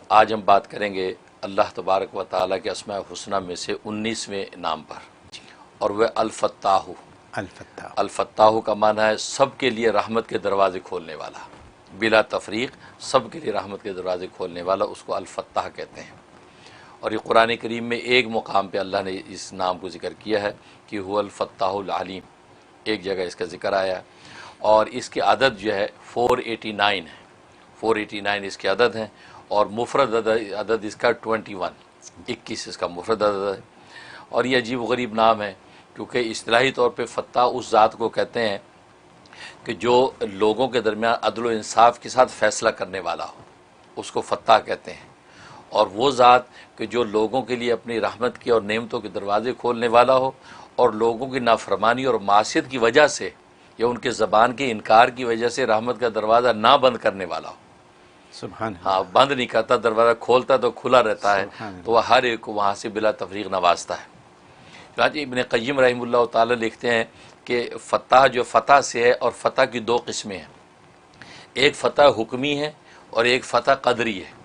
آج ہم بات کریں گے اللہ تبارک و تعالیٰ کے اسماء الحسنی میں سے 19ویں نام پر، اور وہ الفتاح۔ الفتاح کا معنی ہے سب کے لیے رحمت کے دروازے کھولنے والا، بلا تفریق سب کے لیے رحمت کے دروازے کھولنے والا، اس کو الفتاح کہتے ہیں۔ اور یہ قرآن کریم میں ایک مقام پہ اللہ نے اس نام کو ذکر کیا ہے کہ هو الفتاح العلیم، ایک جگہ اس کا ذکر آیا ہے، اور اس کی عدد جو ہے 489 ہے، 489 اس کے عدد ہیں، اور مفرد عدد اس کا 21 اس کا مفرد عدد ہے۔ اور یہ عجیب و غریب نام ہے کیونکہ اصطلاحی طور پہ فتاح اس ذات کو کہتے ہیں کہ جو لوگوں کے درمیان عدل و انصاف کے ساتھ فیصلہ کرنے والا ہو، اس کو فتاح کہتے ہیں۔ اور وہ ذات کہ جو لوگوں کے لیے اپنی رحمت کی اور نعمتوں کے دروازے کھولنے والا ہو، اور لوگوں کی نافرمانی اور معصیت کی وجہ سے یا ان کے زبان کے انکار کی وجہ سے رحمت کا دروازہ نہ بند کرنے والا ہو۔ سبحان ہاں، بند نہیں کرتا، دروازہ کھولتا تو کھلا رہتا ہے، تو وہ ہر ایک کو وہاں سے بلا تفریق نوازتا ہے۔ چنانچہ ابن قیم رحمہ اللہ تعالی لکھتے ہیں کہ فتح جو فتح سے ہے، اور فتح کی دو قسمیں ہیں، ایک فتح حکمی ہے اور ایک فتح قدری ہے۔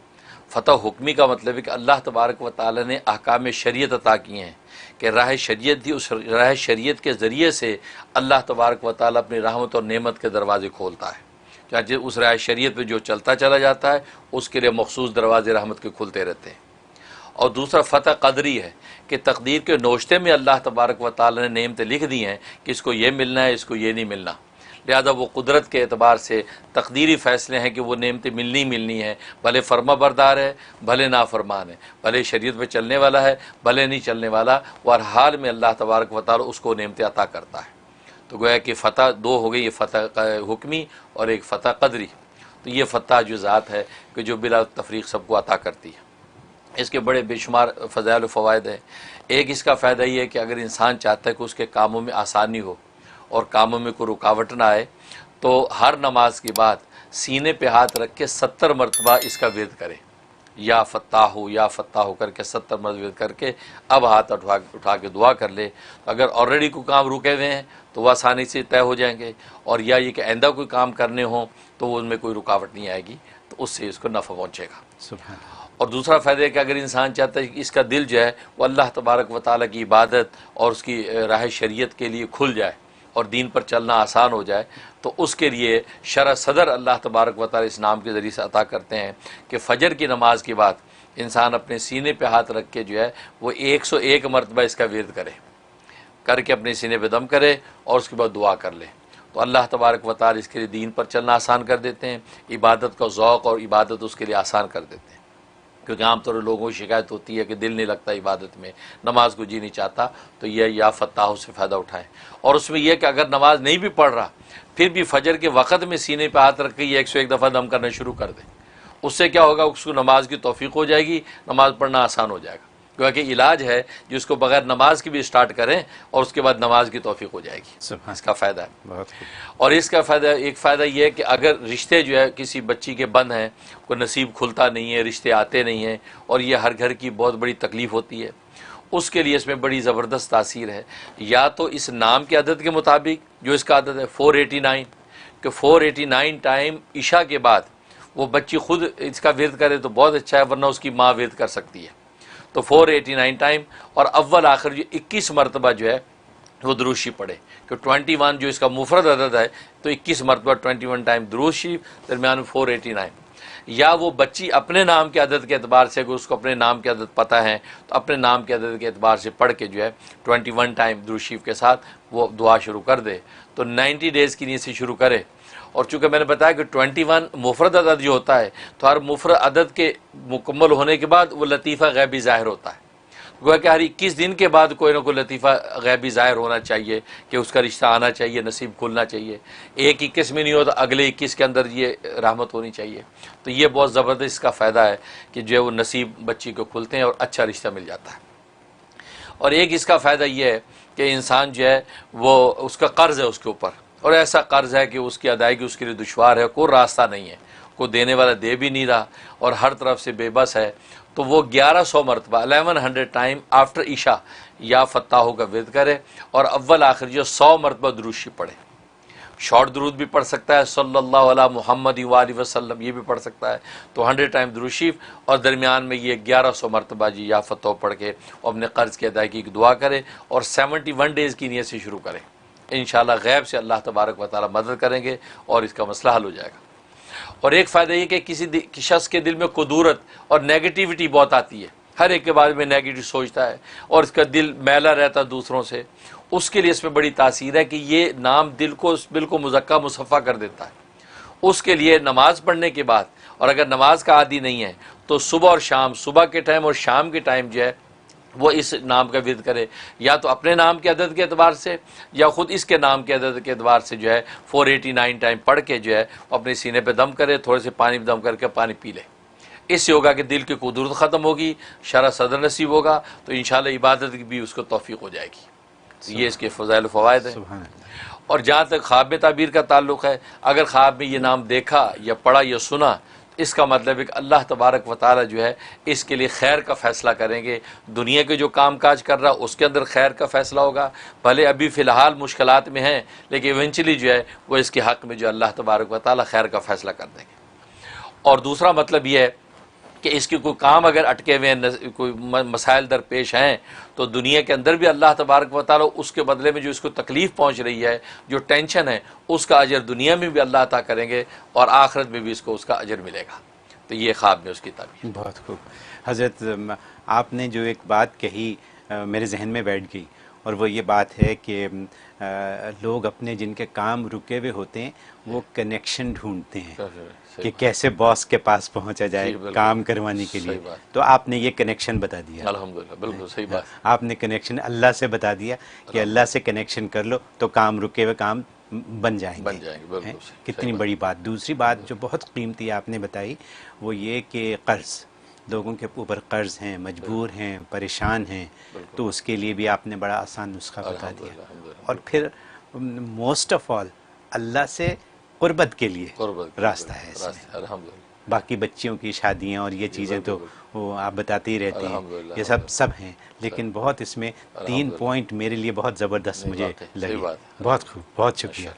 فتح حکمی کا مطلب ہے کہ اللہ تبارک و تعالی نے احکام شریعت عطا کیے ہیں کہ راہ شریعت دی، اس راہ شریعت کے ذریعے سے اللہ تبارک و تعالی اپنی رحمت اور نعمت کے دروازے کھولتا ہے۔ چنانچہ اس راہ شریعت پہ جو چلتا چلا جاتا ہے اس کے لیے مخصوص دروازے رحمت کے کھلتے رہتے ہیں۔ اور دوسرا فتح قدری ہے کہ تقدیر کے نوشتے میں اللہ تبارک و تعالی نے نعمتیں لکھ دی ہیں کہ اس کو یہ ملنا ہے، اس کو یہ نہیں ملنا، لہذا وہ قدرت کے اعتبار سے تقدیری فیصلے ہیں کہ وہ نعمتیں ملنی ہیں، بھلے فرما بردار ہے بھلے نافرمان ہے، بھلے شریعت پہ چلنے والا ہے بھلے نہیں چلنے والا، وہ ہر حال میں اللہ تبارک و تعالی اس کو نعمتیں عطا کرتا ہے۔ تو گویا کہ فتح دو ہو گئی، یہ فتح حکمی اور ایک فتح قدری۔ تو یہ فتح جو ذات ہے کہ جو بلا تفریق سب کو عطا کرتی ہے، اس کے بڑے بے شمار فضائل و فوائد ہیں۔ ایک اس کا فائدہ یہ ہے کہ اگر انسان چاہتا ہے کہ اس کے کاموں میں آسانی ہو اور کاموں میں کوئی رکاوٹ نہ آئے، تو ہر نماز کے بعد سینے پہ ہاتھ رکھ کے 70 مرتبہ اس کا ورد کرے، یا فتاح ہو یا فتاح ہو کر کے 70 مرتبہ ورد کر کے اب ہاتھ اٹھا کے دعا کر لے۔ اگر آلریڈی کوئی کام رکے ہوئے ہیں تو وہ آسانی سے طے ہو جائیں گے، اور یا یہ کہ آئندہ کوئی کام کرنے ہوں تو وہ ان میں کوئی رکاوٹ نہیں آئے گی، تو اس سے اس کو نفع پہنچے گا۔ سبحان۔ اور دوسرا فائدہ ہے کہ اگر انسان چاہتا ہے کہ اس کا دل جو ہے وہ اللہ تبارک و تعالیٰ کی عبادت اور اس کی راہ شریعت کے لیے کھل جائے اور دین پر چلنا آسان ہو جائے، تو اس کے لیے شرح صدر اللہ تبارک و تعالیٰ اس نام کے ذریعے سے عطا کرتے ہیں کہ فجر کی نماز کے بعد انسان اپنے سینے پہ ہاتھ رکھ کے جو ہے وہ 101 مرتبہ اس کا ورد کر کے اپنے سینے پہ دم کرے اور اس کے بعد دعا کر لے، تو اللہ تبارک و تعالیٰ اس کے لیے دین پر چلنا آسان کر دیتے ہیں، عبادت کا ذوق اور عبادت اس کے لیے آسان کر دیتے ہیں۔ کیونکہ عام طور پر لوگوں کی شکایت ہوتی ہے کہ دل نہیں لگتا عبادت میں، نماز کو جی نہیں چاہتا، تو یہ یا فتاح سے فائدہ اٹھائیں۔ اور اس میں یہ کہ اگر نماز نہیں بھی پڑھ رہا پھر بھی فجر کے وقت میں سینے پہ ہاتھ رکھ کے یہ 101 دفعہ دم کرنا شروع کر دیں، اس سے کیا ہوگا، اس کو نماز کی توفیق ہو جائے گی، نماز پڑھنا آسان ہو جائے گا، کیونکہ علاج ہے جس کو بغیر نماز کی بھی اسٹارٹ کریں اور اس کے بعد نماز کی توفیق ہو جائے گی۔ اس کا فائدہ ہے بہت خوب۔ اور اس کا فائدہ، ایک فائدہ یہ ہے کہ اگر رشتے جو ہے کسی بچی کے بند ہیں، کوئی نصیب کھلتا نہیں ہے، رشتے آتے نہیں ہیں، اور یہ ہر گھر کی بہت بڑی تکلیف ہوتی ہے، اس کے لیے اس میں بڑی زبردست تاثیر ہے۔ یا تو اس نام کے عدد کے مطابق جو اس کا عدد ہے 489، کہ 489 ٹائم عشاء کے بعد وہ بچی خود اس کا ورد کرے تو بہت اچھا ہے، ورنہ اس کی ماں ورد کر سکتی ہے، تو 489 ٹائم، اور اول آخر جو 21 مرتبہ جو ہے وہ درود شریف پڑھے، کہ 21 جو اس کا مفرد عدد ہے تو 21 مرتبہ 21 ٹائم درود شریف، درمیان میں 489۔ یا وہ بچی اپنے نام کے عدد کے اعتبار سے، اگر اس کو اپنے نام کے عدد پتہ ہے تو اپنے نام کے عدد کے اعتبار سے پڑھ کے جو ہے 21 ٹائم درود شریف کے ساتھ وہ دعا شروع کر دے، تو 90 ڈیز کی نیت سے شروع کرے۔ اور چونکہ میں نے بتایا کہ 21 مفرد عدد جو ہوتا ہے، تو ہر مفرد عدد کے مکمل ہونے کے بعد وہ لطیفہ غیبی ظاہر ہوتا ہے، گویا کہ ہر 21 دن کے بعد کوئی نہ کوئی لطیفہ غیبی ظاہر ہونا چاہیے کہ اس کا رشتہ آنا چاہیے، نصیب کھلنا چاہیے، ایک 21 میں نہیں ہوتا، اگلے 21 کے اندر یہ رحمت ہونی چاہیے۔ تو یہ بہت زبردست اس کا فائدہ ہے کہ جو ہے وہ نصیب بچی کو کھلتے ہیں اور اچھا رشتہ مل جاتا ہے۔ اور ایک اس کا فائدہ یہ ہے کہ انسان جو ہے وہ اس کا قرض ہے اس کے اوپر، اور ایسا قرض ہے کہ اس کی ادائیگی اس کے لیے دشوار ہے، کوئی راستہ نہیں ہے، کوئی دینے والا دے بھی نہیں رہا اور ہر طرف سے بے بس ہے، تو وہ 1100 مرتبہ 1100 ٹائم آفٹر عشاء یا فتاحوں کا ورد کرے، اور اول آخر جو 100 مرتبہ درود شریف پڑھے۔ شارٹ درود بھی پڑھ سکتا ہے صلی اللہ علیہ محمد وآلہ وسلم، یہ بھی پڑھ سکتا ہے، تو 100 ٹائم درود شریف، اور درمیان میں یہ 1100 مرتبہ جی یا فتح پڑھ کے وہ اپنے قرض کی ادائیگی کی دعا کرے، اور 71 ڈیز کی نیت سے شروع کرے، انشاءاللہ غیب سے اللہ تبارک و تعالی مدد کریں گے اور اس کا مسئلہ حل ہو جائے گا۔ اور ایک فائدہ یہ کہ کسی شخص کے دل میں کدورت اور نیگیٹیوٹی بہت آتی ہے، ہر ایک کے بارے میں نیگیٹو سوچتا ہے اور اس کا دل میلا رہتا ہے دوسروں سے، اس کے لیے اس میں بڑی تاثیر ہے کہ یہ نام دل کو بالکل مزکہ مصفہ کر دیتا ہے۔ اس کے لیے نماز پڑھنے کے بعد، اور اگر نماز کا عادی نہیں ہے تو صبح اور شام، صبح کے ٹائم اور شام کے ٹائم جو ہے وہ اس نام کا ورد کرے، یا تو اپنے نام کے عدد کے اعتبار سے یا خود اس کے نام کے عدد کے اعتبار سے جو ہے 489 ٹائم پڑھ کے جو ہے اپنے سینے پہ دم کرے، تھوڑے سے پانی پہ دم کر کے پانی پی لے۔ اس سے ہوگا کہ دل کی قدرت ختم ہوگی، شرح صدر نصیب ہوگا، تو انشاءاللہ عبادت کی بھی اس کو توفیق ہو جائے گی۔ یہ اس کے فضائل و فوائد ہیں۔ اور جہاں تک خواب میں تعبیر کا تعلق ہے، اگر خواب میں یہ نام دیکھا یا پڑھا یا سنا، اس کا مطلب ہے کہ اللہ تبارک و تعالی جو ہے اس کے لیے خیر کا فیصلہ کریں گے، دنیا کے جو کام کاج کر رہا اس کے اندر خیر کا فیصلہ ہوگا، بھلے ابھی فی الحال مشکلات میں ہیں لیکن ایونچولی جو ہے وہ اس کے حق میں جو اللہ تبارک و تعالی خیر کا فیصلہ کر دیں گے۔ اور دوسرا مطلب یہ ہے کہ اس کے کوئی کام اگر اٹکے ہوئے ہیں، کوئی مسائل درپیش ہیں، تو دنیا کے اندر بھی اللہ تبارک و تعالی اس کے بدلے میں جو اس کو تکلیف پہنچ رہی ہے، جو ٹینشن ہے، اس کا اجر دنیا میں بھی اللہ عطا کریں گے اور آخرت میں بھی اس کو اس کا اجر ملے گا۔ تو یہ خواب میں اس کی تعبیر۔ بہت خوب حضرت، آپ نے جو ایک بات کہی میرے ذہن میں بیٹھ گئی، اور وہ یہ بات ہے کہ لوگ اپنے جن کے کام رکے ہوئے ہوتے ہیں وہ کنیکشن ڈھونڈتے ہیں کہ کیسے باس کے پاس پہنچا جائے کام کروانے کے لیے، تو آپ نے یہ کنیکشن بتا دیا۔ الحمدللہ، بالکل صحیح بات۔ آپ نے کنیکشن اللہ سے بتا دیا کہ اللہ سے کنیکشن کر لو تو کام رکے ہوئے کام بن جائیں گے۔ کتنی بڑی بات۔ دوسری بات جو بہت قیمتی آپ نے بتائی وہ یہ کہ قرض، لوگوں کے اوپر قرض ہیں، مجبور ہیں، پریشان ہیں، تو اس کے لیے بھی آپ نے بڑا آسان نسخہ بتا دیا۔ اور پھر موسٹ آف آل اللہ سے قربت کے لیے راستہ ہے اس میں۔ باقی بچیوں کی شادیاں اور یہ چیزیں تو وہ آپ بتاتے ہی رہتے ہیں، یہ سب ہیں، لیکن بہت اس میں 3 پوائنٹ میرے لیے بہت زبردست مجھے لگے۔ بہت خوب، بہت شکریہ۔